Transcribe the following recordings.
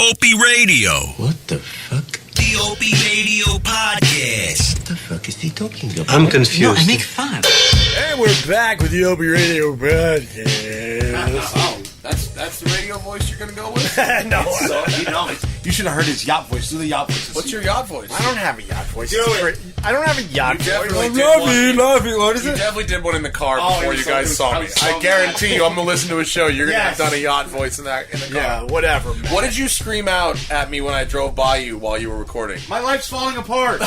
Opie Radio. What the fuck? The Opie Radio podcast. What the fuck is he talking about? I'm confused. No, I make fun. And we're back with the Opie Radio podcast. Oh, that's the radio voice you're gonna go with? No, You should have heard his yacht voice. Do the yacht voice. What's your yacht voice? I don't have a yacht voice. Do it. I don't have a yacht You voice. definitely did one. Love you. What is You it? definitely did one in the car Oh, before it you was guys so- saw I me. was so I guarantee you, I'm gonna listen to a show. You're gonna Yes. have done a yacht voice in the car. Yeah, whatever, man. What did you scream out at me when I drove by you while you were recording? My life's falling apart.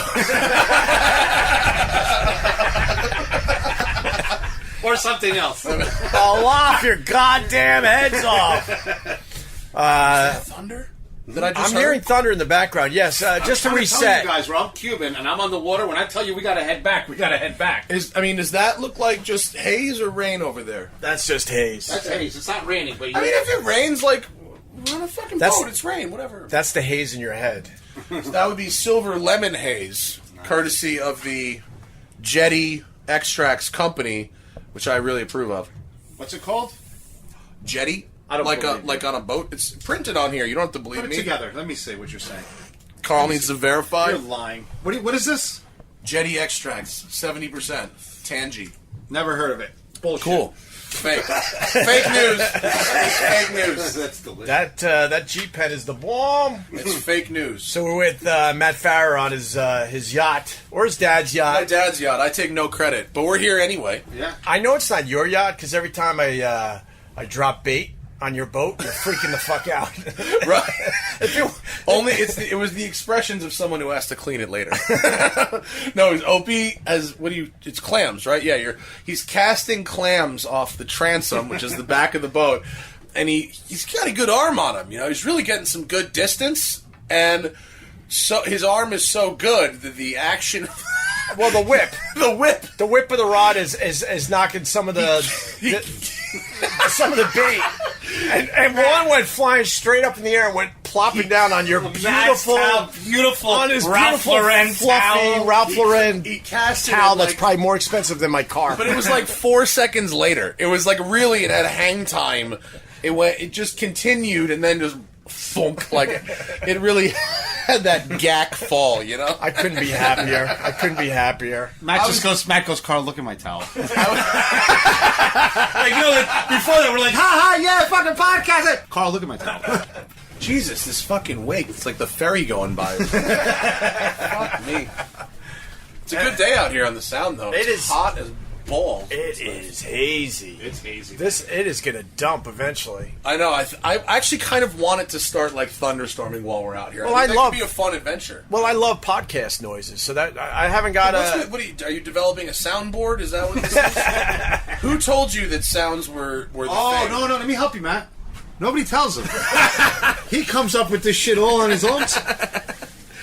Or something else. I'll off your goddamn heads off. Thunder? That I just I'm heard? hearing thunder in the background. Yes, just to I'm reset. telling you guys, where I'm Cuban and I'm on the water. When I tell you we gotta head back, we gotta head back. Does that look like just haze or rain over there? That's just haze. That's haze. It's not raining, but I mean, if it rains, like, we're on a fucking That's- boat. It's rain, whatever. That's the haze in your head. That would be silver lemon haze, courtesy of the Jetty Extracts Company, which I really approve of. what's it called? Jetty? I don't like believe you. like on a boat. It's printed on here. You don't have to believe Put it me. together. Let me see what you're saying. Carl needs to verify. You're lying. What is this? Jetty Extracts, 70%. Tangy. Never heard of it. Bullshit. Cool. Fake. Fake news. It's fake news. That's delicious. That Jeep pen is the bomb. It's fake news. So we're with Matt Farrer on his yacht, or his dad's My yacht. dad's yacht. I take no credit, but we're here anyway. Yeah. I know it's not your yacht because every time I drop bait on your boat, you're freaking the fuck out. Right. It was the expressions of someone who has to clean it later. No, it's Opie it's clams, right? Yeah, he's casting clams off the transom, which is the back of the boat, and he's got a good arm on him, he's really getting some good distance, and so his arm is so good that the action Well, the whip the of the rod is knocking some of the some of the bait, and one went flying straight up in the air and went plopping down on your beautiful on his Ralph beautiful Lauren fluffy towel. Ralph Lauren he cast it towel in, that's like- probably more expensive than my car. But it was like 4 seconds later. It was like really it had hang time. It just continued and then just thunk, like it really had that gack fall, I couldn't be happier. Matt goes, Carl, look at my towel. Before that, we're like, ha, yeah, fucking podcast it. Carl, look at my towel. Jesus, this fucking wake. It's like the ferry going by. Fuck me. It's a good day out here on the Sound, though. It's is hot as balls. It is hazy. It's hazy. It is gonna dump eventually. I know. I actually kind of want it to start like thunderstorming while we're out here. Well, I think I that love- could be a fun adventure. Well, I love podcast noises, so that I haven't got Are you developing a soundboard? Is that what this is? Who told you that sounds were the thing? No, let me help you, Matt. Nobody tells him. He comes up with this shit all on his own.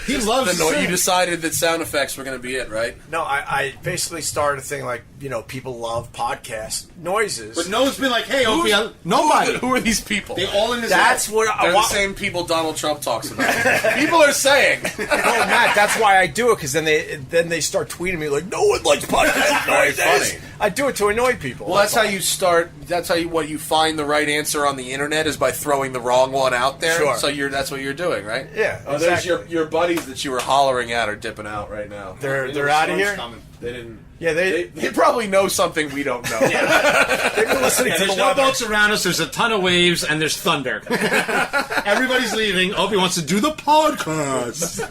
He loves You it. decided that sound effects were going to be it, right? No, I basically started a thing like, people love podcast noises. But no one's been like, hey, Opie, nobody. Who are these people? They all in his That's head. what I They're the want. same people Donald Trump talks about. People are saying. No, Matt, that's why I do it, because then they start tweeting me like, no one likes podcast Very noises. funny. I do it to annoy people. Well, that's how you start. That's how you find the right answer on the internet is by throwing the wrong one out there. Sure. So that's what you're doing, right? Yeah, Oh, exactly. there's your buddies that you were hollering at are dipping out right now. They're out of here. Coming. They didn't. Yeah, They probably know something we don't know. they've been listening to the There's no weather. boats around us. There's a ton of waves, and there's thunder. Everybody's leaving. Opie wants to do the podcast.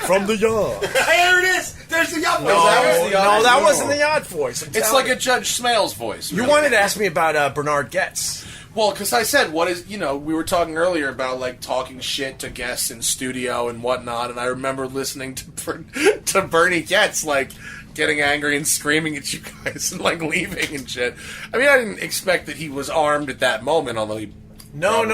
From the yacht. There it is. There's the yacht. No, that was the yacht. that wasn't the yacht voice. I'm It's telling like a Judge Smales voice. You really. wanted to ask me about Bernard Getz. Well, because I said, we were talking earlier about, like, talking shit to guests in studio and whatnot, and I remember listening to Bernie Getz, like, getting angry and screaming at you guys and, like, leaving and shit. I mean, I didn't expect that he was armed at that moment, although he... No.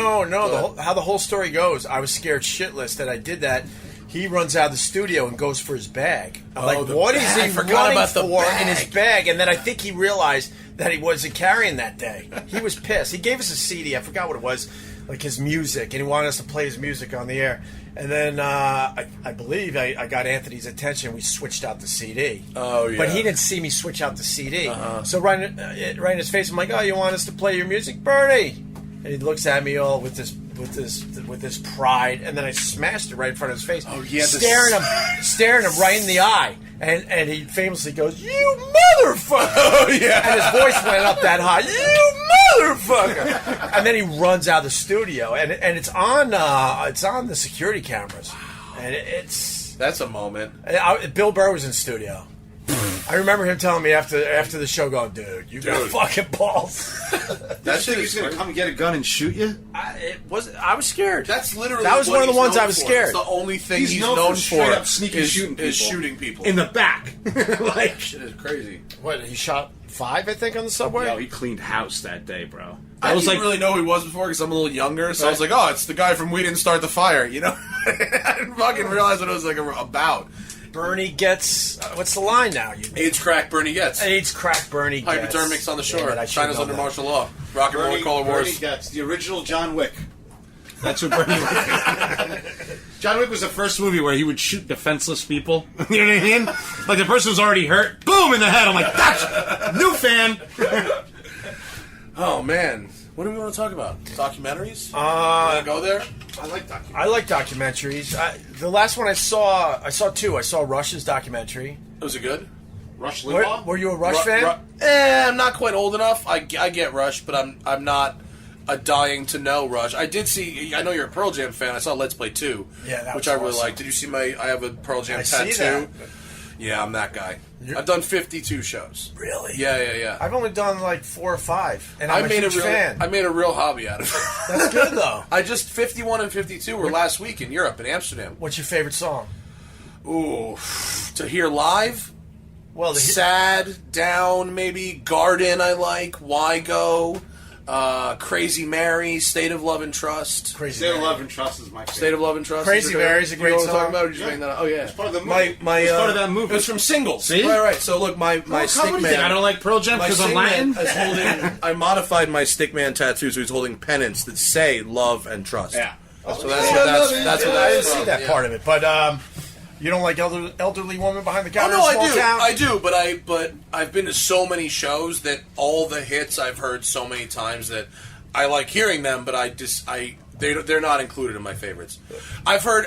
How the whole story goes, I was scared shitless that I did that. He runs out of the studio and goes for his bag. I'm like, the what is bag. I he forgot running about the for bag. in his bag? And then I think he realized that he wasn't carrying that day. He was pissed. He gave us a CD. I forgot what it was, like his music, and he wanted us to play his music on the air. And then I believe I got Anthony's attention. We switched out the CD. Oh, yeah. But he didn't see me switch out the CD. So right in his face, I'm like, "Oh, you want us to play your music, Bernie?" And he looks at me all with with this pride, and then I smashed it right in front of his face. Oh yeah, staring him right in the eye, and he famously goes, "You motherfucker!" Oh yeah, and his voice went up that high, "You motherfucker!" And then he runs out of the studio, and it's on the security cameras, and that's a moment. Bill Burr was in studio. I remember him telling me after the show, going, "Dude, you got fucking balls." That shit, he's gonna come and get a gun and shoot you? I was scared. That's literally that was what one of the he's ones known I was for. scared. It's the only thing he's known known for straight for up sneaking shooting people. In the back. Like, shit is crazy. What, he shot 5, I think, on the subway? Yo, he cleaned house that day, bro. I didn't really know who he was before because I'm a little younger, so I was like, "Oh, it's the guy from We Didn't Start the Fire," you know. I didn't fucking realize what it was like about. Bernie gets what's the line now? AIDS crack Bernie gets. AIDS crack Bernie gets. Hypodermics on the shore. Damn it, China's under martial law. Rock and roll color Bernie wars. gets the original John Wick. That's what Bernie was. John Wick was the first movie where he would shoot defenseless people. You know what I mean? Like the person was already hurt. Boom in the head. I'm like, gotcha! New fan. Oh man, what do we want to talk about? Documentaries? Want to go there? I like documentaries. The last one I saw 2. I saw Rush's documentary. Was it good? Rush Limbaugh? Were you a Rush fan? I'm not quite old enough. I get Rush, but I'm not a dying to know Rush. I did see. I know you're a Pearl Jam fan. I saw Let's Play 2, yeah, which I really awesome. liked. Did you see my? I have a Pearl Jam tattoo. See that. Yeah, I'm that guy. I've done 52 shows. Really? Yeah. I've only done like 4 or 5, and I'm a huge fan. I made a real hobby out of it. That's good though. I just 51 and 52 were last week in Europe, in Amsterdam. What's your favorite song? Ooh, to hear live. Well, Sad, Down, maybe Garden. I like Why Go. Crazy Mary, State of Love and Trust. State of Love and Trust is my favorite. State of Love and Trust. Crazy Mary's a great song. song. About, or just making that up? Oh yeah, It's part of the movie. My it's part of that movie. It was from Singles. See? Right. So look, my stick man. I don't like Pearl Jam because I'm Latin. Is holding. I modified my stickman tattoo, so he's holding pennants that say "Love and Trust." Yeah. So that's what I didn't from. see that part of it, but you don't like elderly woman behind the counter? Oh no, in a small town? I do, but I've been to so many shows that all the hits I've heard so many times that I like hearing them, but they're not included in my favorites. I've heard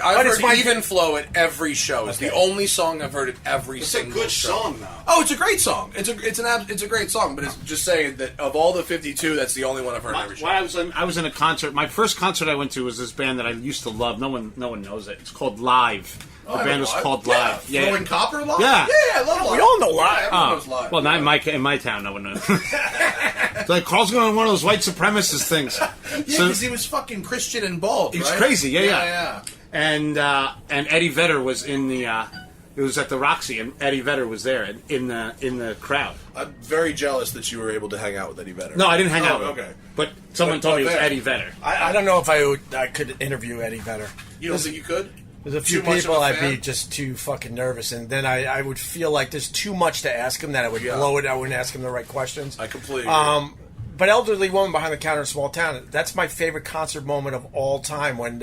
Even Flow at every show. It's the only song I've heard at every single show. It's a good song, though. Oh, it's a great song. It's a great song, but it's just saying that of all the 52, that's the only one I've heard at every show. I was in a concert. My first concert I went to was this band that I used to love. No one knows it. It's called Live. The band was called Live. Yeah. Throwing Copper Live? Yeah. I love Live. We all know Live. Yeah, everyone knows Live. Well, not in my town, no one knows. It's like Carl's going on one of those white supremacist things. Yeah, because he was fucking Christian and bald, He was right? crazy, Yeah. And Eddie Vedder was in the. It was at the Roxy, and Eddie Vedder was there in the crowd. I'm very jealous that you were able to hang out with Eddie Vedder. No, I didn't hang out with him. Okay. But someone told me it was there. Eddie Vedder. I don't know if I could interview Eddie Vedder. You don't think you could? There's a few Too much people of a I'd fan? be just too fucking nervous, and then I would feel like there's too much to ask him that I would blow it. I wouldn't ask him the right questions. I completely agree. But elderly woman behind the counter in a small town. That's my favorite concert moment of all time when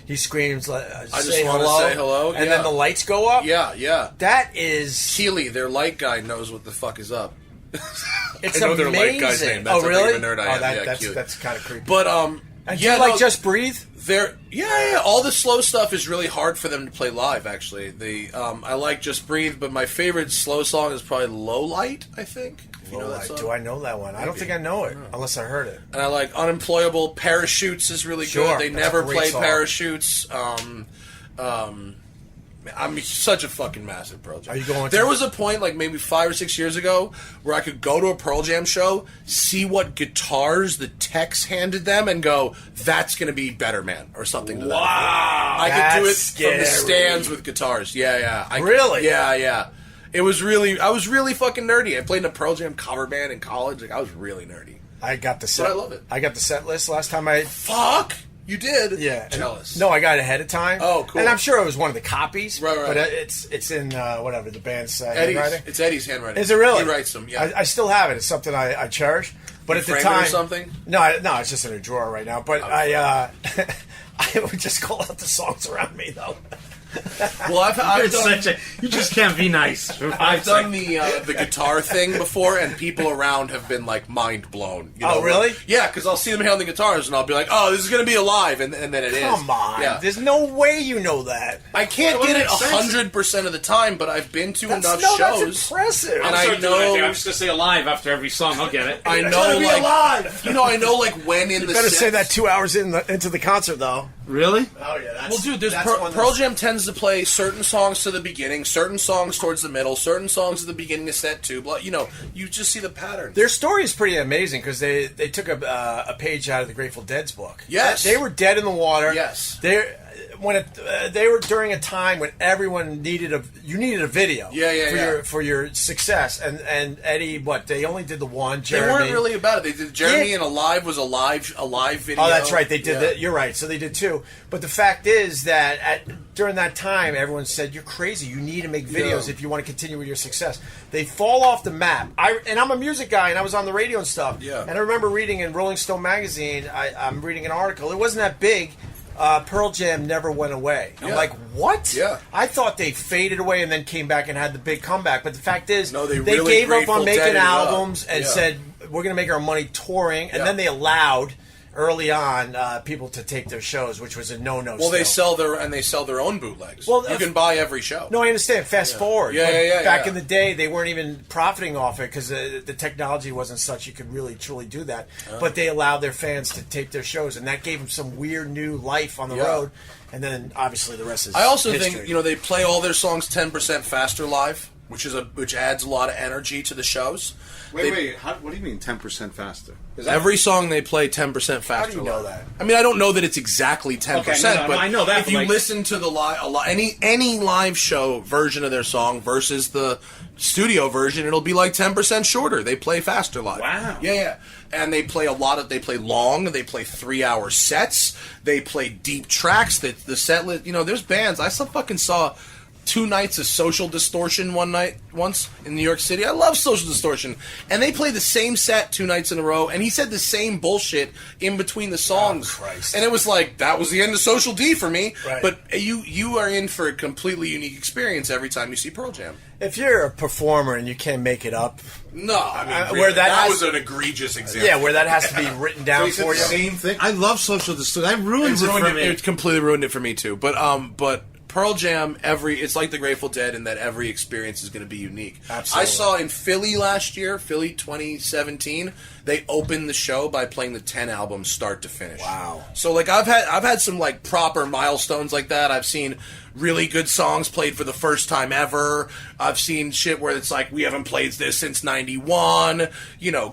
he screams, just "Say wanna hello," say hello, and yeah. then the lights go up. Yeah. That is Keeley, their light guy, knows what the fuck is up. it's I know their amazing. light guy's name. That's oh how big really? of a nerd I am. Yeah, that's Keeley. that's kind of creepy. But and do you like Just Breathe? All the slow stuff is really hard for them to play live. Actually, I like Just Breathe, but my favorite slow song is probably Low Light. I think. You know that song? Do I know that one? I don't think I know it unless I heard it. And I like Unemployable. Parachutes is really Sure, good. They that's never a great play song. Parachutes. I'm such a fucking massive Pearl Jam. Are you going to- There was a point, like maybe 5 or 6 years ago, where I could go to a Pearl Jam show, see what guitars the techs handed them, and go, "That's going to be Better Man" or something. To that effect. I could do it that's from the scary. stands with guitars. Yeah. Really? Yeah. It was really. I was really fucking nerdy. I played in a Pearl Jam cover band in college. Like I was really nerdy. I got the set. But I love it. I got the set list last time I. Fuck. You did? Yeah. Jealous. No, I got it ahead of time. Oh, cool. And I'm sure it was one of the copies. Right. But it's in whatever the band's Eddie's. handwriting. It's Eddie's handwriting. Is it really? He writes them. Yeah. I still have it. It's something I cherish. But You at the framed it or time, something? No, it's just in a drawer right now. But I would just call out the songs around me though. Well, I've done, You just can't be nice. I've done the guitar thing before, and people around have been like mind blown. You know? Oh, really? Yeah, because I'll see them handling guitars, and I'll be like, "Oh, this is going to be alive," and then it is. Come on. Yeah. There's no way you know that. I can't get it 100% of the time, but I've been to enough shows. That's impressive. And I know. I'm just gonna say alive after every song. I'll get it. I know, like, alive. I know, like, when in the Better sets. say that 2 hours into the concert, though. Really? Oh yeah. Well, dude, Pearl Jam tends to play certain songs to the beginning, certain songs towards the middle, certain songs at the beginning of set 2. But you just see the pattern. Their story is pretty amazing because they took a page out of the Grateful Dead's book. Yes, they were dead in the water. Yes, they were during a time when everyone needed a video. For your success. And Eddie, they only did the one. Jeremy. They weren't really about it. They did Jeremy and Alive was a live video. Oh, that's right. They did that. You're right. So they did too. But the fact is that during that time, everyone said, "You're crazy. You need to make videos if you want to continue with your success." They fall off the map. I'm a music guy, and I was on the radio and stuff. Yeah. And I remember reading in Rolling Stone magazine. I'm reading an article. It wasn't that big. Pearl Jam never went away. I'm like, what? Yeah. I thought they faded away and then came back and had the big comeback. But the fact is, they they really gave up on making albums and Yeah. said, we're going to make our money touring. And then they allowed, early on, people to take their shows, which was a no-no. Well, they sell their own bootlegs. Well, you can buy every show. No, I understand. Fast forward. Back Yeah. in the day, they weren't even profiting off it because the technology wasn't such you could really, truly do that. But they allowed their fans to tape their shows, and that gave them some weird new life on the road. And then, obviously, the rest is I also history. think, they play all their songs 10% faster live, which adds a lot of energy to the shows. Wait. What do you mean 10% faster? Every song they play 10% faster. How do you know that? I mean, I don't know that it's exactly 10%, but I know that. If you listen to the any live show version of their song versus the studio version, it'll be like 10% shorter. They play faster live. Wow. Yeah. And they play they play long, they play 3-hour sets, they play deep tracks. The set list, there's bands. I fucking saw 2 nights of Social Distortion once in New York City. I love Social Distortion. And they played the same set 2 nights in a row, and he said the same bullshit in between the songs. Oh, Christ. And it was like, that was the end of Social D for me. Right. But you are in for a completely unique experience every time you see Pearl Jam. If you're a performer and you can't make it up, No, I mean, really, where that was an egregious example. yeah, where that has to be written down for you. Same thing. I love Social Distortion. I ruined it for me. It completely ruined it for me too. But Pearl Jam, it's like the Grateful Dead in that every experience is going to be unique. Absolutely. I saw in Philly last year, Philly 2017, they opened the show by playing the 10 albums start to finish. Wow. So I've had some proper milestones like that. I've seen really good songs played for the first time ever. I've seen shit where it's like, we haven't played this since 91.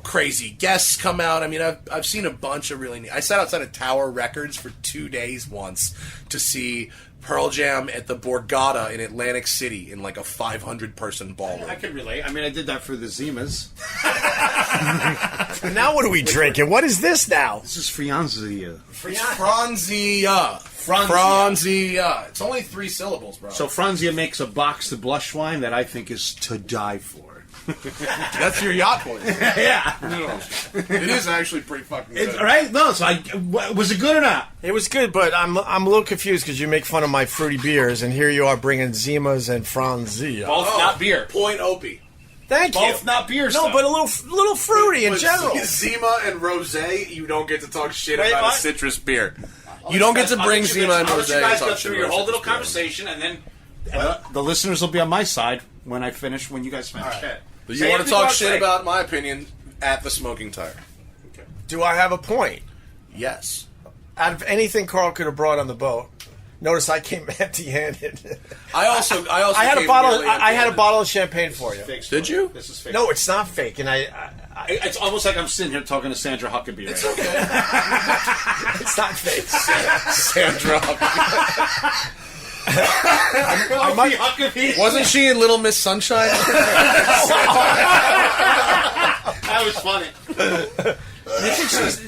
Crazy guests come out. I mean, I've seen a bunch of really neat. I sat outside of Tower Records for 2 days once to see Pearl Jam at the Borgata in Atlantic City in a 500-person ballroom. I could relate. I mean, I did that for the Zimas. Now what are we drinking? What is this now? This is Franzia. Franzia. It's only 3 syllables, bro. So Franzia makes a box of blush wine that I think is to die for. That's your yacht voice. Yeah. It is actually pretty fucking good. Right? No, so was it good or not? It was good, but I'm a little confused because you make fun of my fruity beers, and here you are bringing Zimas and Franzia. Both not beer. Point Opie. Thank you. Both not beer. No, but a little fruity in general. Zima and Rosé, you don't get to talk shit Wait, about what? a citrus beer. You don't get to bring Zima and Rosé You and guys talk go shit through about your a whole citrus little beer. conversation, and then the listeners will be on my side when you guys finish. Right. But you want to talk shit about my opinion at the smoking tire. Okay. Do I have a point? Yes. Out of anything Carl could have brought on the boat, notice I came empty-handed. I also I had a came bottle. nearly I had a empty-handed. bottle of champagne for you. Fake Did story. you? This is fake. No, it's not fake, and It's almost like I'm sitting here talking to Sandra Huckabee right now. Okay. it's not fake. Sandra. I might, Huckabee. Wasn't she in Little Miss Sunshine? That was funny.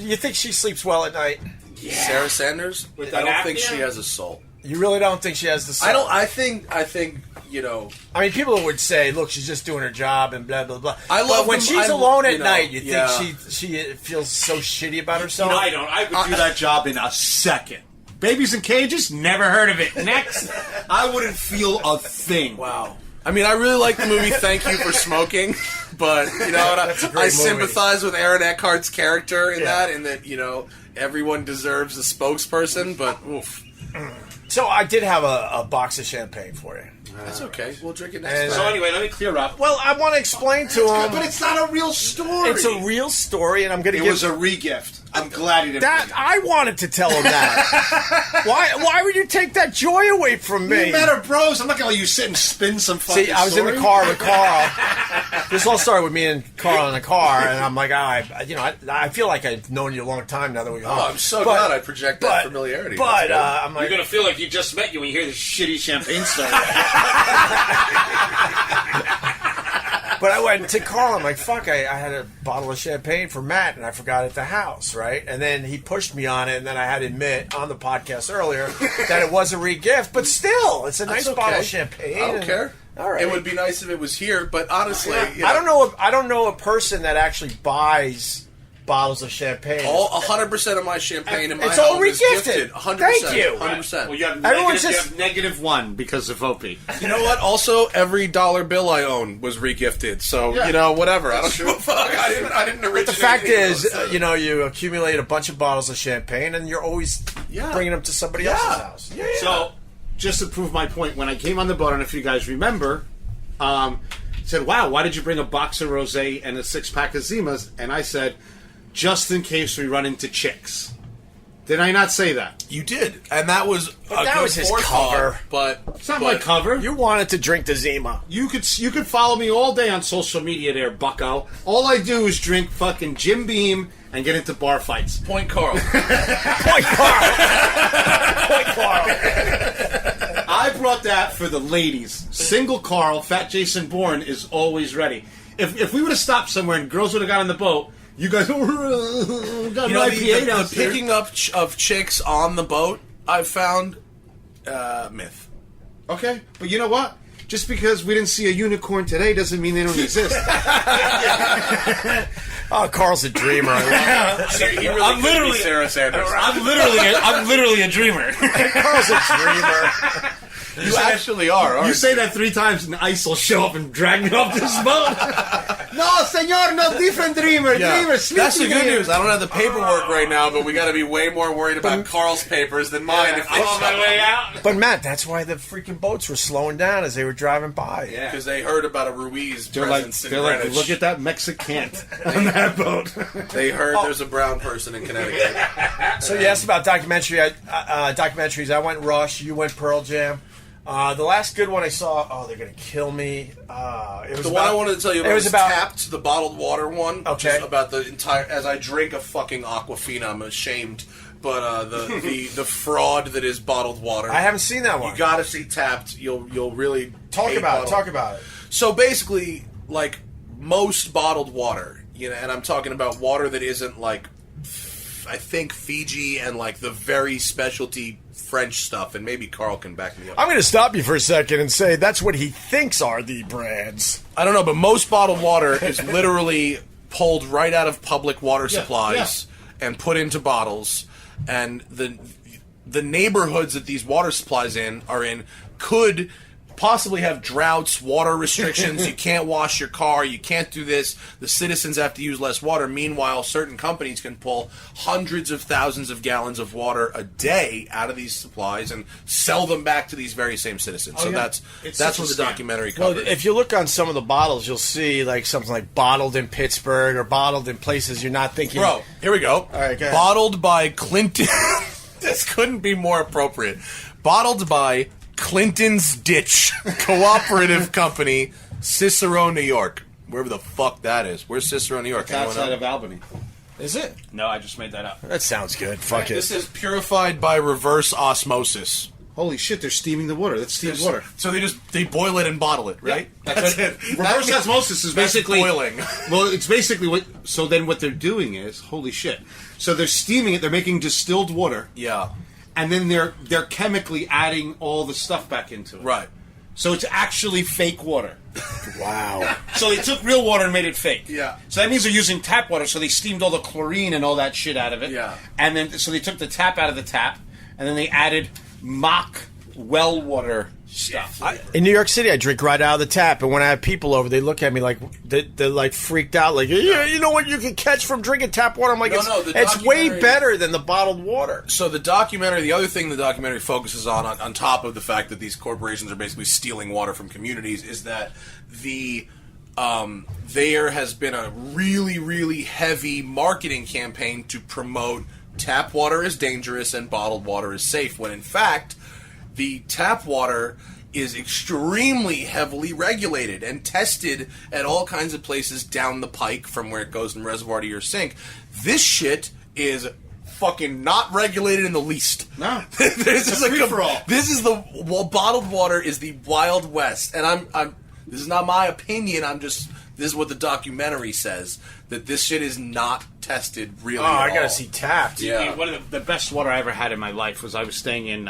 you think she sleeps well at night? Sarah Sanders? With I that don't think apnea? she has a soul. You really don't think she has the soul? I don't. I think. I mean, people would say, "Look, she's just doing her job," and blah blah blah. I love but when them- she's I- alone at you know, night. You yeah. think she feels so shitty about herself? I don't. I would do that job in a second. Babies in cages? Never heard of it. Next. I wouldn't feel a thing. Wow. I mean, I really like the movie Thank You for Smoking, but, you know, I sympathize with Aaron Eckhart's character in that, and that, you know, everyone deserves a spokesperson, but oof. So I did have a box of champagne for you. That's okay. We'll drink it next So time. anyway, let me clear up. Well, I want to explain to him. But it's not a real story. It's a real story, and I'm going to It give... was a re-gift. I'm glad he didn't. That I wanted to tell him that. Why would you take that joy away from me? You better bros. I'm not going to let you sit and spin some fucking See, I was in the car with Carl. This all started with me and Carl in the car, and I'm like, I feel like I've known you a long time now that we're home. I'm so glad I project that familiarity. But I'm like, You're going to feel like you just met you when you hear this shitty champagne story. but I went to Carl. I'm like, fuck, I had a bottle of champagne for Matt, and I forgot it at the house, right? And then he pushed me on it, and then I had to admit on the podcast earlier that it was a re-gift, but still, it's a nice bottle of champagne. I don't care. All right. It would be nice if it was here, but honestly, I don't know a person that actually buys bottles of champagne. All 100% of my champagne in my It's all home is re-gifted. gifted. 100%. Thank you. 100%. Well, you have Everyone's -1 because of Opie. You know what? Also, every dollar bill I own was regifted. So, you know, whatever. I don't give a fuck. I didn't originate. The fact any of is, those things. you accumulate a bunch of bottles of champagne, and you're always bringing them to somebody else's house. Yeah. So, just to prove my point, when I came on the boat, I don't know if you guys remember, said, wow, why did you bring a box of rosé and a 6-pack of Zimas? And I said, just in case we run into chicks. Did I not say that? You did. And that was that was his cover. But It's not my cover. You wanted to drink the Zima. You could follow me all day on social media there, bucko. All I do is drink fucking Jim Beam and get into bar fights. Point Carl. Point Carl. Point Carl. I brought that for the ladies. Single Carl, Fat Jason Bourne, is always ready. If we would have stopped somewhere and girls would have got on the boat, you guys got an IPA down the picking up of chicks on the boat, I've found myth. Okay, but you know what? Just because we didn't see a unicorn today doesn't mean they don't exist. Oh, Carl's a dreamer. I'm literally Sarah Sanders. I'm literally a dreamer. Carl's a dreamer. You actually are, aren't You say that 3 times and ICE will show up and drag me off this boat. No, senor, no, different dreamer. Dreamer, sleeping That's the good here. news. I don't have the paperwork right now, but we got to be way more worried about Carl's papers than mine. If I'm on my way out. But Matt, that's why the freaking boats were slowing down as they were driving by. Yeah. because they heard about a Ruiz They're like, presence in Greenwich. look at that Mexican on that boat. They heard there's a brown person in Connecticut. So you asked about documentaries. I went Rush. You went Pearl Jam. The last good one I saw. Oh, they're gonna kill me. It was The one I wanted to tell you about was about Tapped, the bottled water one. Okay. Just about the entire. As I drink a fucking Aquafina, I'm ashamed. But the fraud that is bottled water. I haven't seen that one. You got to see Tapped. You'll really Talk hate about bottled. it. So basically, like most bottled water, and I'm talking about water that isn't like, I think Fiji and like the very specialty French stuff, and maybe Carl can back me up. I'm going to stop you for a second and say that's what he thinks are the brands. I don't know, but most bottled water is literally pulled right out of public water supplies and put into bottles, and the neighborhoods that these water supplies are in could possibly have droughts, water restrictions. You can't wash your car. You can't do this. The citizens have to use less water. Meanwhile, certain companies can pull hundreds of thousands of gallons of water a day out of these supplies and sell them back to these very same citizens. So that's what the documentary Well, covers. if you look on some of the bottles, you'll see like something like bottled in Pittsburgh or bottled in places you're not thinking. Bro, here we go. All right, go ahead. Bottled by Clinton. This couldn't be more appropriate. Bottled by Clinton's Ditch Cooperative Company, Cicero, New York. Wherever the fuck that is. Where's Cicero, New York? Anyone Outside know? of Albany. Is it? No, I just made that up. That sounds good. Fuck it. This is purified by reverse osmosis. Holy shit, they're steaming the water. That's steamed water. So they boil it and bottle it, right? That's it. Reverse osmosis is That's basically boiling. Well, it's basically what. So then, what they're doing is, holy shit. So they're steaming it. They're making distilled water, Yeah. and then they're chemically adding all the stuff back into it. Right. So it's actually fake water. Wow. So they took real water and made it fake. Yeah. So that means they're using tap water. So they steamed all the chlorine and all that shit out of it. Yeah. And then so they took the tap out of the tap. and then they added mock well water stuff. In New York City, I drink right out of the tap, and when I have people over, they look at me like they're like freaked out. Like, yeah, you know what you can catch from drinking tap water? I'm like, it's way better than the bottled water. So the other thing the documentary focuses on top of the fact that these corporations are basically stealing water from communities, is that there has been a really, really heavy marketing campaign to promote tap water is dangerous and bottled water is safe, when in fact the tap water is extremely heavily regulated and tested at all kinds of places down the pike from where it goes from reservoir to your sink. This shit is fucking not regulated in the least. No. This is bottled water is the Wild West. And I'm this is not my opinion, this is what the documentary says, that this shit is not tested really at all. I gotta see Tapped. Yeah. One of the best water I ever had in my life was I was staying in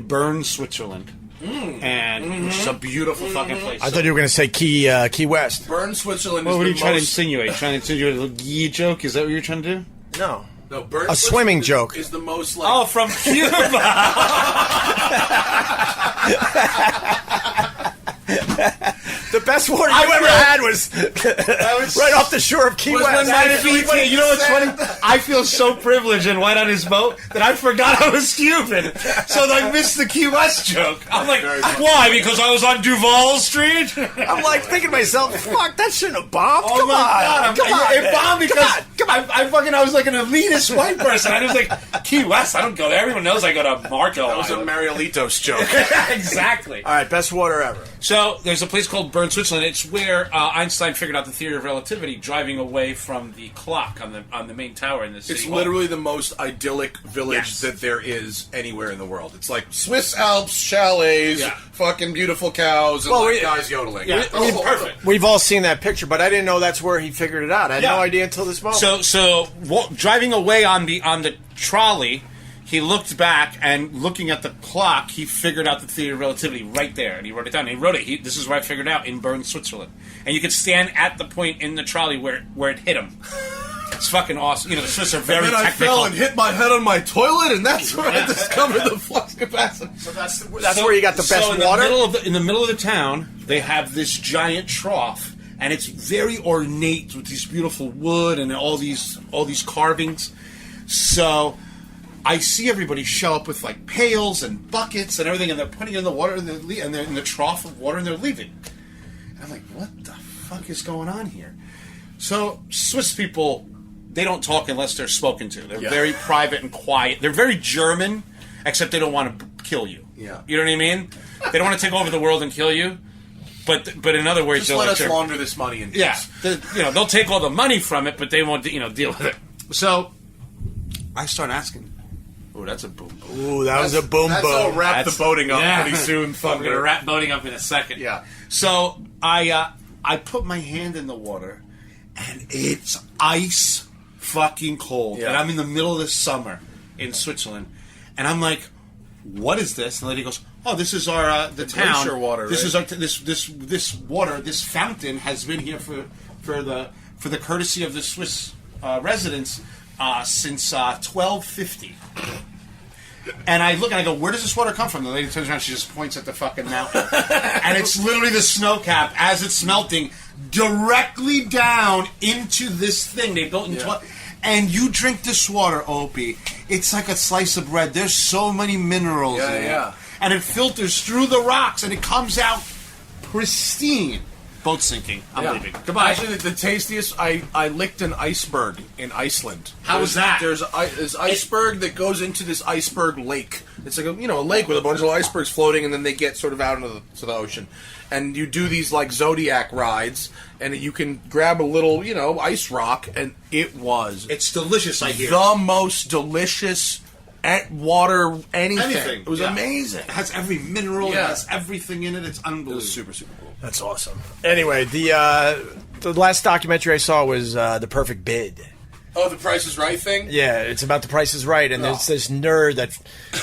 Bern, Switzerland. And which is a beautiful fucking place. I thought you were going to say Key West. Bern, Switzerland What is were you the trying to most... insinuate? Trying to insinuate a little yee joke? Is that what you're trying to do? No. No, Bern, a swimming joke. Is the most like... Oh, from Cuba! The best water you ever had was right off the shore of Key West. You know what's funny? I feel so privileged and white on his boat that I forgot I was Cuban. So I missed the Key West joke. I'm like, why? Because I was on Duval Street? I'm like thinking to myself, fuck, that shouldn't have bombed. Oh my God. It bombed because I was like an elitist white person. I was like, Key West, I don't go there. Everyone knows I go to Marco. That was a Marielitos joke. Exactly. All right, best water ever. So there's a place called Bern, Switzerland. It's where Einstein figured out the theory of relativity, driving away from the clock on the main tower in the city. It's hall. literally the most idyllic village that there is anywhere in the world. It's like Swiss Alps, chalets, fucking beautiful cows, and guys yodeling. Yeah, perfect. We've all seen that picture, but I didn't know that's where he figured it out. I had no idea until this moment. So driving away on the trolley, he looked back, and looking at the clock, he figured out the theory of relativity right there, and he wrote it down. And he wrote it. This is where I figured it out, in Bern, Switzerland. And you could stand at the point in the trolley where it hit him. It's fucking awesome. You know, the Swiss are very technical. technical. I fell and hit my head on my toilet, and that's where I discovered the flux capacitor. So that's where you got the best water? In the middle of the town, they have this giant trough, and it's very ornate with these beautiful wood and all these carvings. So I see everybody show up with like pails and buckets and everything, and they're putting in the water, and they're in the trough of water, and they're leaving. And I'm like, what the fuck is going on here? So Swiss people, they don't talk unless they're spoken to. They're very private and quiet. They're very German, except they don't want to kill you. Yeah. You know what I mean? They don't want to take over the world and kill you. But in other words, just let us launder this money in peace. Yeah, they'll take all the money from it, but they won't, deal with it. So I start asking. Oh, that's a boom. Ooh, was a boom. I'll wrap the boating up pretty soon. I'm going to wrap boating up in a second. Yeah. So I put my hand in the water, and it's ice fucking cold. Yeah. And I'm in the middle of the summer in Switzerland, and I'm like, what is this? And the lady goes, oh, this is our the town. Glacier water. This right? is this water. This fountain has been here for the courtesy of the Swiss residents since 1250. And I look and I go, where does this water come from? The lady turns around, she just points at the fucking mountain. And it's literally the snow cap as it's melting directly down into this thing they built in and you drink this water, Opie. It's like a slice of bread. There's so many minerals in it. And it filters through the rocks and it comes out pristine. Boat sinking. I'm leaving. Goodbye. Actually, the tastiest, I licked an iceberg in Iceland. How was that? There's this iceberg that goes into this iceberg lake. It's like a lake with a bunch of icebergs floating, and then they get sort of out into the ocean. And you do these like Zodiac rides, and you can grab a little, ice rock, and it's delicious, I hear. The most delicious water, anything. It was amazing. It has every mineral, it has everything in it. It's unbelievable. It was super, super cool. That's awesome. Anyway, the last documentary I saw was The Perfect Bid. Oh, the Price is Right thing? Yeah, it's about The Price is Right, and there's this nerd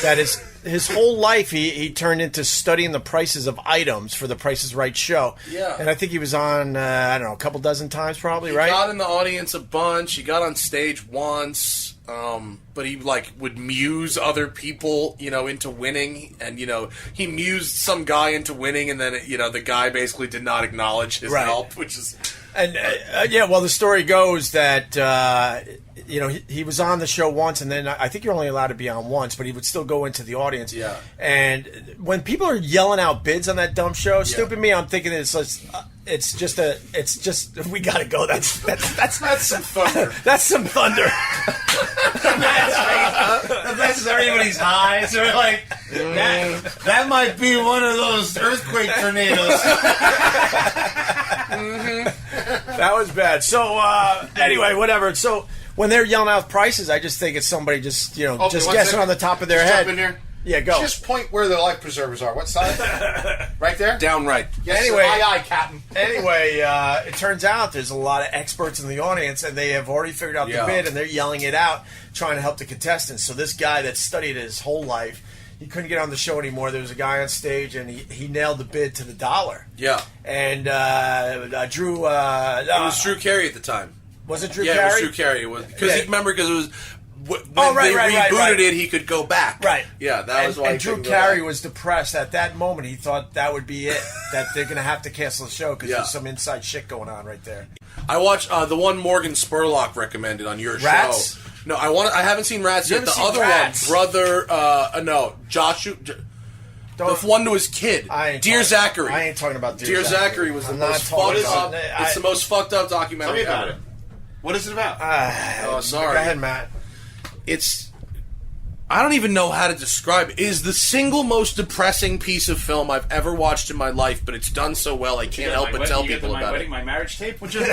that is his whole life he turned into studying the prices of items for The Price is Right show. Yeah. And I think he was on, I don't know, a couple dozen times probably, right? He got in the audience a bunch. He got on stage once, but he like would muse other people, into winning, and he mused some guy into winning, and then the guy basically did not acknowledge his help, which is. And well, the story goes that he was on the show once, and then I think you're only allowed to be on once, but he would still go into the audience. Yeah. And when people are yelling out bids on that dumb show, stupid me, I'm thinking it's just we gotta go. That's some thunder. That's some thunder. That's everybody's high. So we're like, that might be one of those earthquake tornadoes. That was bad. So anyway, whatever. So when they're yelling out prices, I just think it's somebody just guessing on the top of their head. Jump in there. Yeah, go. Just point where the life preservers are. What side? Right there? Down right. Yes, Anyway. sir. Aye, Captain. Anyway, it turns out there's a lot of experts in the audience, and they have already figured out the bid, and they're yelling it out, trying to help the contestants. So this guy that studied his whole life, he couldn't get on the show anymore. There was a guy on stage, and he nailed the bid to the dollar. Yeah. And Drew... it was Drew Carey at the time. Was it Drew Carey? Carey? Yeah, it was Drew Carey. It was because it was when right, they right, rebooted right. it, he could go back. Right. Yeah, that was why. And Drew Carey was depressed at that moment. He thought that would be it. That they're going to have to cancel the show because there's some inside shit going on right there. I watched the one Morgan Spurlock recommended on your Rats? show. No, I haven't seen Rats yet. haven't The seen other Rats? one, Brother, Joshua. The one to his kid, Dear Zachary. I ain't talking about Dear Zachary was the I'm not most talking fucked up. about- It's the most fucked up documentary Tell me about ever. it. What is it about? Oh, sorry. Go ahead, Matt. I don't even know how to describe it. It is the single most depressing piece of film I've ever watched in my life, but it's done so well I can't help but tell people about it. My marriage tape? Which is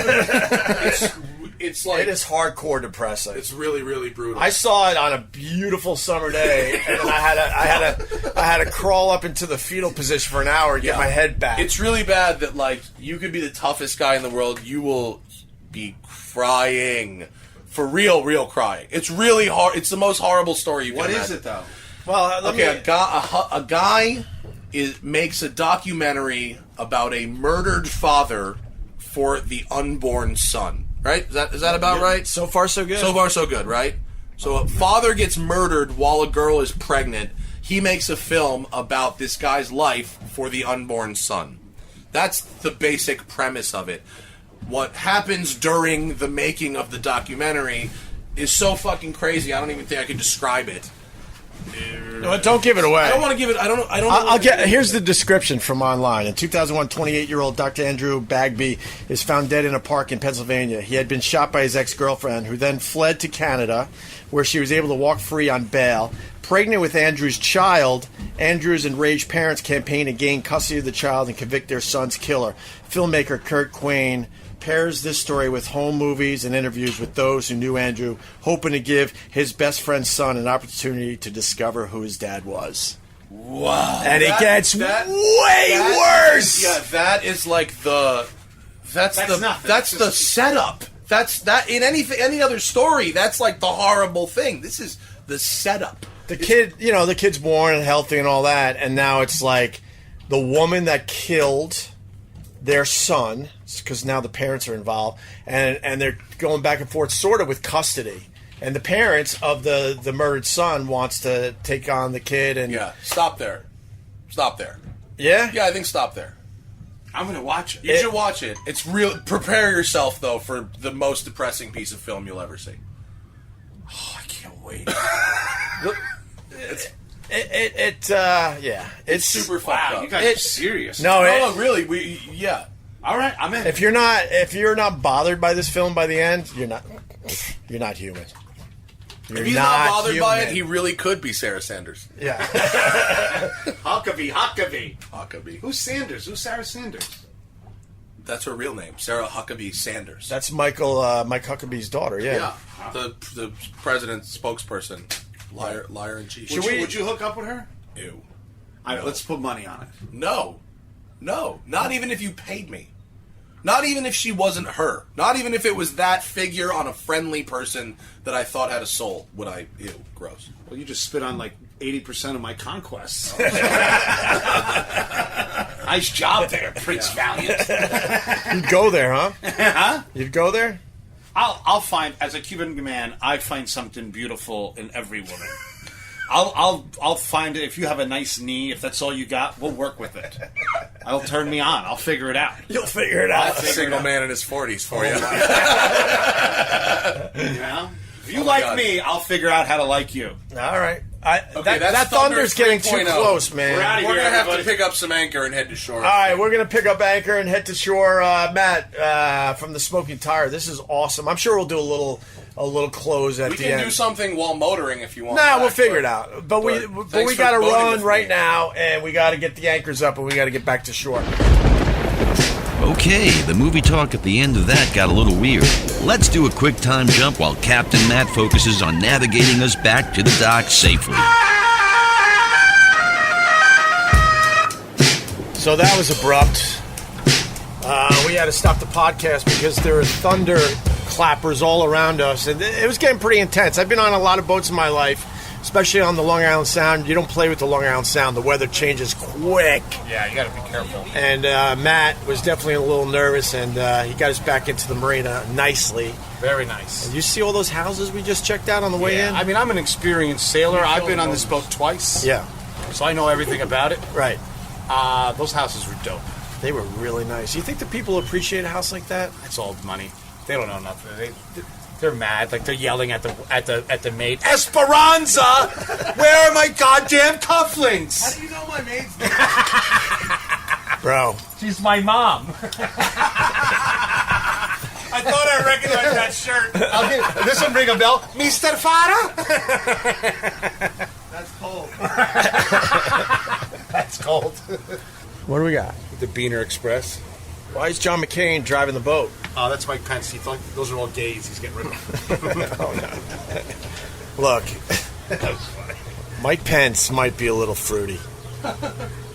It's like It is hardcore depressing. it's really, really brutal. I saw it on a beautiful summer day, and then I had to crawl up into the fetal position for an hour and get my head back. It's really bad that like you could be the toughest guy in the world, you will be crying. For real crying. It's really hard. It's the most horrible story you can imagine. What is it, though? well. Okay, a guy makes a documentary about a murdered father for the unborn son. Right? Is that about right? So far, so good. So far, so good, right? So a father gets murdered while a girl is pregnant. He makes a film about this guy's life for the unborn son. That's the basic premise of it. What happens during the making of the documentary is so fucking crazy. I don't even think I can describe it. No, don't give it away. I don't want to give it. I don't know. I'll get. Here's the description from online. In 2001, 28-year-old Dr. Andrew Bagby is found dead in a park in Pennsylvania. He had been shot by his ex-girlfriend, who then fled to Canada, where she was able to walk free on bail. Pregnant with Andrew's child, Andrew's enraged parents campaign to gain custody of the child and convict their son's killer. Filmmaker Kurt Quain pairs this story with home movies and interviews with those who knew Andrew, hoping to give his best friend's son an opportunity to discover who his dad was. Wow. And it gets way worse. Yeah, that is like the. That's the setup. That's that in any other story. That's like the horrible thing. This is the setup. The kid's born and healthy and all that, and now it's like the woman that killed their son, because now the parents are involved, and they're going back and forth sort of with custody. And the parents of the murdered son wants to take on the kid. And yeah, stop there. Yeah? Yeah, I think stop there. I'm going to watch it. You should watch it. It's real. Prepare yourself, though, for the most depressing piece of film you'll ever see. Oh, I can't wait. It's super fucked up. You guys are serious. No, really. All right, I'm in. if you're not bothered by this film by the end, you're not human. You're If he's not bothered by human. it, he really could be Sarah Sanders. Yeah. Huckabee. Who's Sanders? Who's Sarah Sanders? That's her real name, Sarah Huckabee Sanders. That's Mike Huckabee's daughter. Yeah, the president's spokesperson, liar in chief. Would you hook up with her? Ew. All right, let's put money on it. No, not even if you paid me. Not even if she wasn't her. Not even if it was that figure on a friendly person that I thought had a soul. Would I? Ew, gross. Well, you just spit on like 80% of my conquests. Nice job there, Prince Valiant. You'd go there, huh? Huh? You'd go there? I'll find, as a Cuban man, I find something beautiful in every woman. I'll find it. If you have a nice knee, if that's all you got, we'll work with it. It'll turn me on. I'll figure it out. You'll figure it out. That's a single man in his 40s for you. You know? If you like me, I'll figure out how to like you. All right. Okay, that thunder's getting too 3.0. close, man. We're out of We're here, going to have to everybody. pick up some anchor and head to shore. All right, we're going to pick up anchor and head to shore. Matt, from the Smoking Tire, this is awesome. I'm sure we'll do a little close at We the can end. do something while motoring if you want. Nah, we'll Back, figure but- it out. But we thanks for got to boating run with right me. now, and we got to get the anchors up, and we got to get back to shore. Okay, the movie talk at the end of that got a little weird. Let's do a quick time jump while Captain Matt focuses on navigating us back to the dock safely. So that was abrupt. We had to stop the podcast because there were thunder clappers all around us, and it was getting pretty intense. I've been on a lot of boats in my life, especially on the Long Island Sound. You don't play with the Long Island Sound. The weather changes quick. Yeah, you got to be careful. And Matt was definitely a little nervous, and he got us back into the marina nicely. Very nice. You see all those houses we just checked out on the way in? I mean, I'm an experienced sailor. I've been on this boat twice. Yeah, So I know everything about it. right. Those houses were dope. They were really nice. You think the people appreciate a house like that? It's all money. They don't know nothing. They're mad. Like, they're yelling at the maid. Esperanza! Where are my goddamn cufflinks? How do you know my maid's name? Bro. She's my mom. I thought I recognized that shirt. This one ring a bell. Mr. Fara? That's cold. That's cold. What do we got? The Beaner Express. Why is John McCain driving the boat? Oh, that's Mike Pence. He thought those are all gays. He's getting rid of them. Look, Mike Pence might be a little fruity.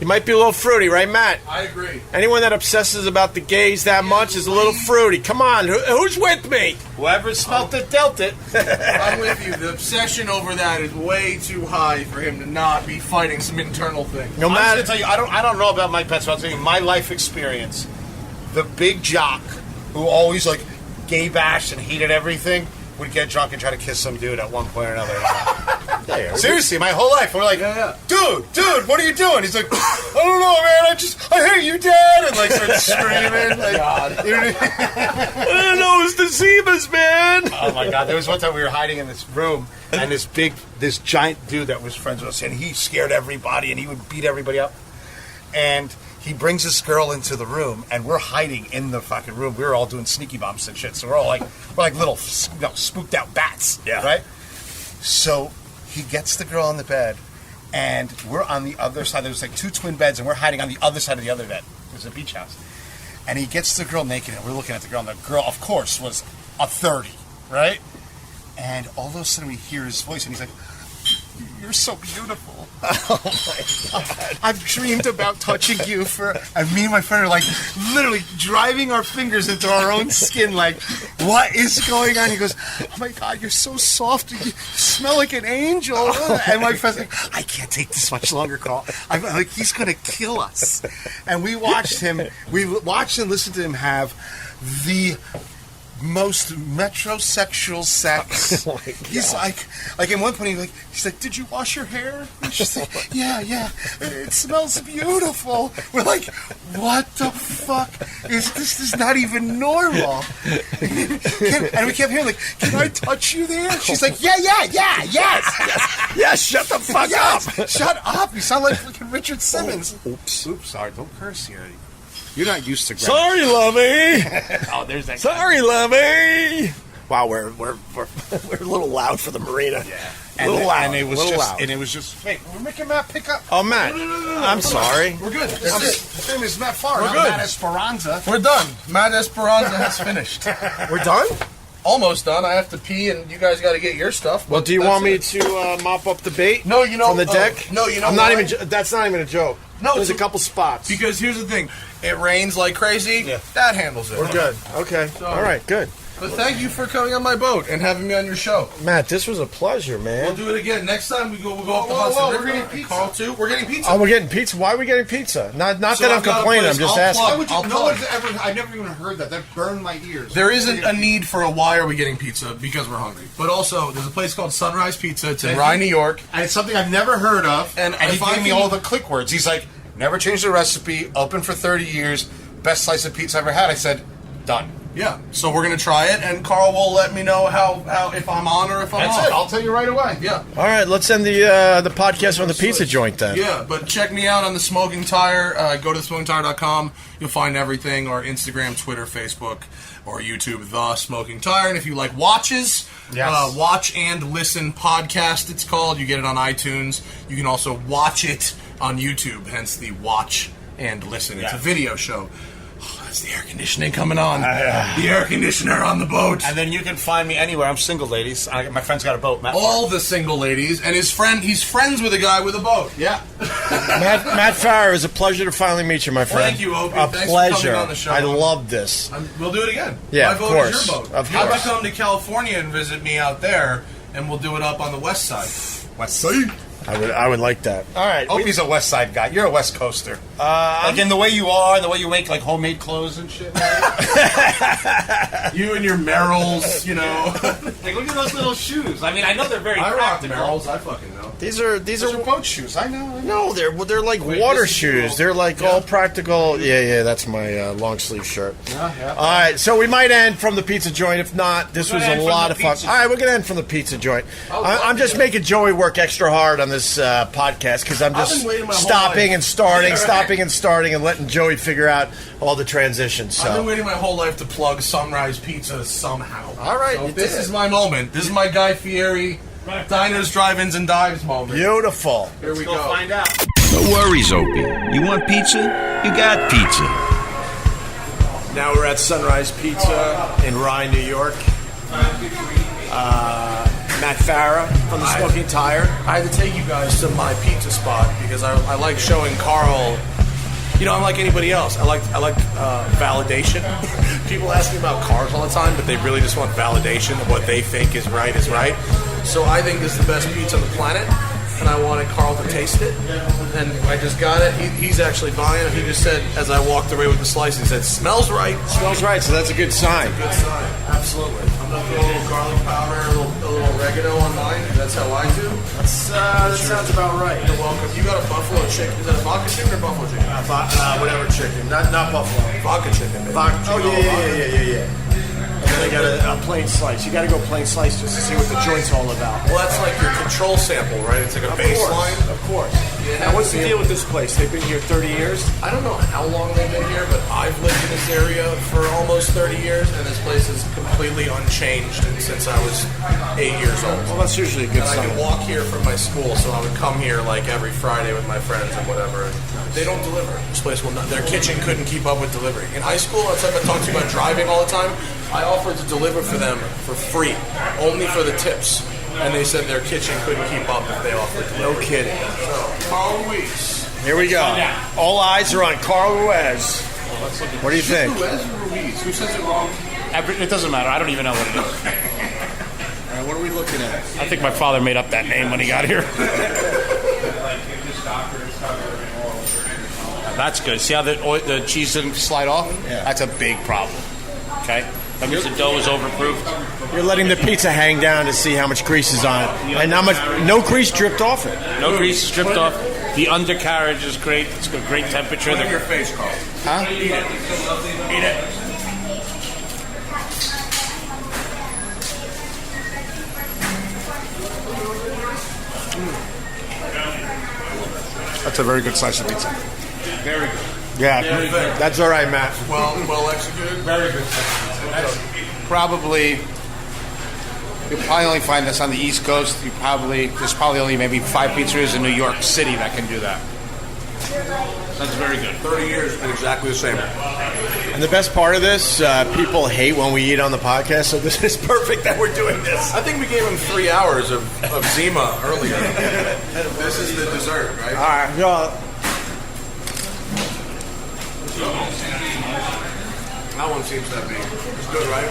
He might be a little fruity, right, Matt? I agree. Anyone that obsesses about the gays that much is a little fruity. Come on, who's with me? Whoever smelt it dealt it. I'm with you. The obsession over that is way too high for him to not be fighting some internal thing. No I'm matter. just gonna tell you, I don't know about Mike Pence, but I'll tell you my life experience. The big jock who always like gay bashed and hated everything would get drunk and try to kiss some dude at one point or another. Seriously, my whole life. We're like, dude, what are you doing? He's like, I don't know, man. I hate you, Dad, and like starts screaming. Like, you know what I mean? I don't know, it's the Zebas, man. Oh my God! There was one time we were hiding in this room, and this giant dude that was friends with us, and he scared everybody, and he would beat everybody up. And he brings this girl into the room, and we're hiding in the fucking room. We were all doing sneaky bumps and shit, so we're like little spooked out bats, right? So he gets the girl on the bed, and we're on the other side. There was like two twin beds, and we're hiding on the other side of the other bed. It was a beach house. And he gets the girl naked, and we're looking at the girl, and the girl, of course, was a 30, right? And all of a sudden we hear his voice, and he's like, "You're so beautiful." Oh my God. I've dreamed about touching you and me and my friend are like literally driving our fingers into our own skin like, what is going on? He goes, oh my God, you're so soft. You smell like an angel. And my friend's like, I can't take this much longer, Carl. I'm like, he's going to kill us. And we watched and listened to him have the most metrosexual sex. Oh my God. He's like at one point he's like, did you wash your hair? And she's like, yeah, it smells beautiful. We're like, what the fuck is this? This is not even normal. And we kept hearing like, can I touch you there? She's like, yes. Yes, shut the fuck up. Shut up. You sound like fucking Richard Simmons. Oops. Sorry, don't curse here. You're not used to grammar. Sorry, Lovey. Oh, there's that. Sorry, Lovey. Wow, we're a little loud for the marina. Yeah. A little loud. And it was little just loud. And it was just. Wait, we're making Matt pick up. Oh, Matt. No. I'm sorry. We're good. His name is Matt Farr. We're not good. Matt Esperanza. We're done. Matt Esperanza has finished. We're done? almost done. I have to pee, and you guys got to get your stuff. Well, do you want me to mop up the bait? No, you know, from the deck. No, you know, I'm not even. That's not even a joke. No, there's a couple spots. Because here's the thing: it rains like crazy. Yeah. That handles it. We're good. Okay. All right. Good. But thank you for coming on my boat and having me on your show. Matt, this was a pleasure, man. We'll do it again next time. We'll go off the Hudson River. We're getting pizza. Carl too. We're getting pizza. Oh, we're getting pizza. Why are we getting pizza? Not So that I'm I've got a complaining. I'm place. just I'll asking. plug. Why would you? I'll No plug. one's ever. I've never even heard that. That burned my ears. There isn't a need for a why are we getting pizza because we're hungry. But also, there's a place called Sunrise Pizza. It's in Rye, New York. And it's something I've never heard of. And he if I gave me can- all the click words. He's like, never changed the recipe. Open for 30 years. Best slice of pizza I ever had. I said, done. Yeah. So we're gonna try it, and Carl will let me know how if I'm on or if I'm That's off. it. I'll tell you right away. Yeah. All right, let's end the podcast on the pizza joint then. Yeah, but check me out on the Smoking Tire. Go to thesmokingtire.com. You'll find everything, or Instagram, Twitter, Facebook, or YouTube, The Smoking Tire. And if you like watches, Yes. Watch and Listen Podcast, it's called. You get it on iTunes. You can also watch it on YouTube, hence the Watch and Listen. It's a video show. Oh, that's the air conditioning coming on. The air conditioner on the boat. And then you can find me anywhere. I'm single, ladies. My friend's got a boat, Matt. All the single ladies, and he's friends with a guy with a boat. Yeah. Matt Farrer, it was a pleasure to finally meet you, my friend. Thank you, Opie. A Thanks for pleasure. coming on the show. I love this. We'll do it again. Yeah, My of boat course. is your boat. Of How about course. come to California and visit me out there, and we'll do it up on the west side. West Side. I would like that. All right. Opie's a West Side guy. You're a West Coaster. Like in the way you are, the way you make like homemade clothes and shit. You and your Merrills, you know. Like look at those little shoes. I mean, I know they're very I rock practical. Merrills. I fucking know. These are Those are boat shoes. I know. no, they're like water this is shoes. cool. They're like all practical. Yeah, that's my long sleeve shirt. Yeah. All right, so we might end from the pizza joint. If not, this We're was gonna a end from lot the of fun. pizza All right, we're gonna end from the pizza joint. I'm just making Joey work extra hard on this podcast because I'm just been waiting my whole stopping life. and starting, Yeah, right. stopping and starting, and letting Joey figure out all the transitions. I've been So waiting my whole life to plug Sunrise Pizza somehow. All right, So you this did is it. my moment. This is my Guy Fieri diners, drive-ins, and dives moment. Beautiful. Here we Go go. find out. No worries, Opie. You want pizza? You got pizza. Now we're at Sunrise Pizza in Rye, New York. Matt Farah from the Smoking Tire. I had to take you guys to my pizza spot because I like showing Carl. You know, I'm like anybody else. I like validation. People ask me about cars all the time, but they really just want validation. What they think is right is right. So I think this is the best pizza on the planet, and I wanted Carl to taste it. And I just got it. He's actually buying it. He just said, as I walked away with the slice, he said, "Smells right." Smells right, so that's a good sign. Good sign. Absolutely. I'm gonna throw a little garlic powder, a little oregano on mine. That's how I do. That sounds about right. You're welcome. You got a buffalo chicken. Is that a vodka chicken or buffalo chicken? Whatever chicken, not buffalo. Vodka chicken. Maybe. Oh yeah. And then I got a plain slice. You got to go plain slice just to see what the joint's all about. Well, that's like your control sample, right? It's like a baseline. Of course. Now, what's the deal with this place? They've been here 30 years. I don't know how long they've been here, but I've lived in this area for almost 30 years, and this place is completely unchanged since I was 8 years old. Well, that's usually a good And I sign. could walk here from my school, so I would come here like every Friday with my friends and whatever. And they don't deliver. This place will not. Their kitchen couldn't keep up with delivery. In high school, that's like I talk to you about driving all the time. I offered to deliver for them for free, only for the tips, and they said their kitchen couldn't keep up if they offered delivery. No kidding. So, Carl Ruiz. Here we go. All eyes are on Carl Ruiz. What do you think? Ruiz or Ruiz? Who says it wrong? It doesn't matter. I don't even know what it is. All right, what are we looking at? I think my father made up that name when he got here. That's good. See how the cheese didn't slide off? Yeah. That's a big problem. Okay? That means the dough is overproofed. You're letting the pizza hang down to see how much grease is on it, and how much no grease dripped off it. No grease is dripped off. The undercarriage is great. It's got great temperature. Put it in your face, Carl. Huh? Eat it. Eat it. That's a very good slice of pizza. Very good. Yeah, good. that's all right, Matt. Well executed. Very good. Probably, you'll probably only find this on the East Coast. There's probably only maybe 5 pizzerias in New York City that can do that. That's very good. 30 years and exactly the same. And the best part of this, people hate when we eat on the podcast, so this is perfect that we're doing this. I think we gave him 3 hours of Zima earlier. This is the dessert, right? All right, well, That one seems to be. It's good, right?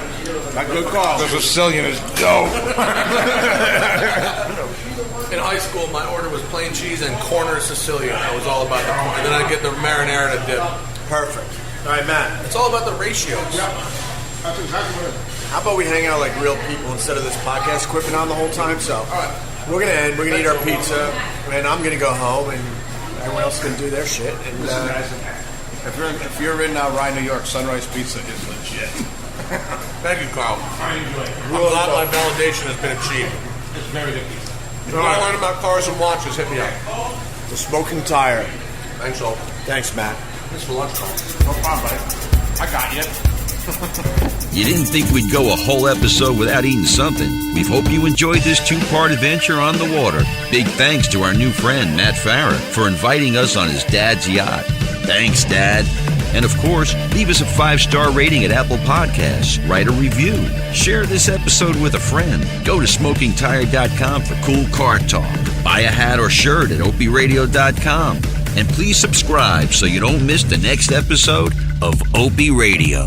a good call. The Sicilian is dope. In high school, my order was plain cheese and corner Sicilian. I was all about the corner. And then I'd get the marinara and a dip. Perfect. All right, Matt. It's all about the ratios. That's exactly what it is. How about we hang out like real people instead of this podcast equipment on the whole time? So, we're gonna end. We're gonna eat our pizza, and I'm gonna go home, and everyone else can do their shit. And If you're in Rye, New York, Sunrise Pizza is legit. Thank you, Carl. I'm glad my validation has been achieved. It's very good pizza. If you want to learn about cars and watches, hit me up. the smoking tire. Thanks, all. Thanks, Matt. Thanks for lunch, Carl. No problem, buddy. I got you. You didn't think we'd go a whole episode without eating something. We hope you enjoyed this 2-part adventure on the water. Big thanks to our new friend, Matt Farah, for inviting us on his dad's yacht. Thanks, Dad. And of course, leave us a 5-star rating at Apple Podcasts. Write a review. Share this episode with a friend. Go to smokingtire.com for cool car talk. Buy a hat or shirt at opieradio.com. And please subscribe so you don't miss the next episode of Opie Radio.